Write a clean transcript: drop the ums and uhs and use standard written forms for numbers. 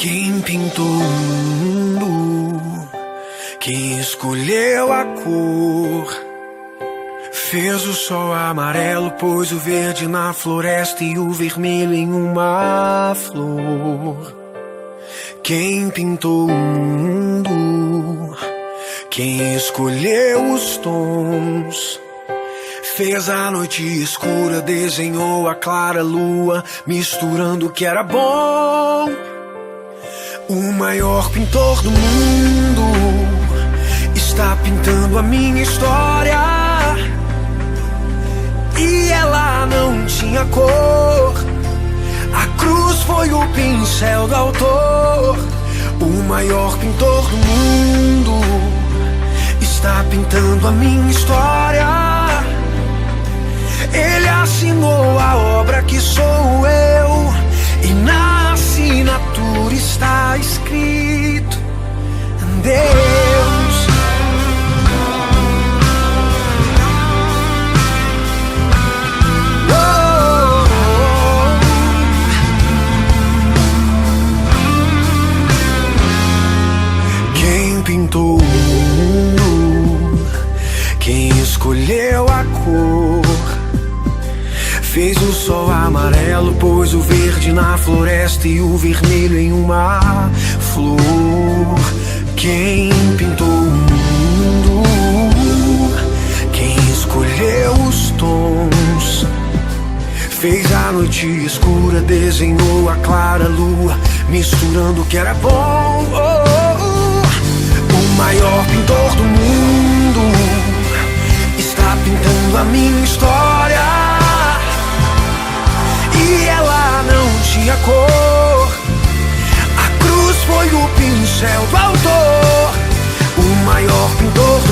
Quem pintou o mundo, quem escolheu a cor, fez o sol amarelo, pôs o verde na floresta e o vermelho em uma flor. Quem pintou o mundo, quem escolheu os tons, fez a noite escura, desenhou a clara lua, misturando o que era bom. O maior pintor do mundo está pintando a minha história, e ela não tinha cor. A cruz foi o pincel do autor. O maior pintor do mundo está pintando a minha história. Ele assinou a obra que sou eu, e na assinatura está escrito Deus. Quem pintou o mundo, quem escolheu a cor, fez o sol amarelo, pôs o verde na floresta e o vermelho em uma flor. Quem pintou o mundo, quem escolheu os tons, fez a noite escura, desenhou a clara lua, misturando o que era bom. O maior pintor do mundo está pintando a minha história, e ela não tinha cor. A cruz foi o pincel do autor. O maior pintor do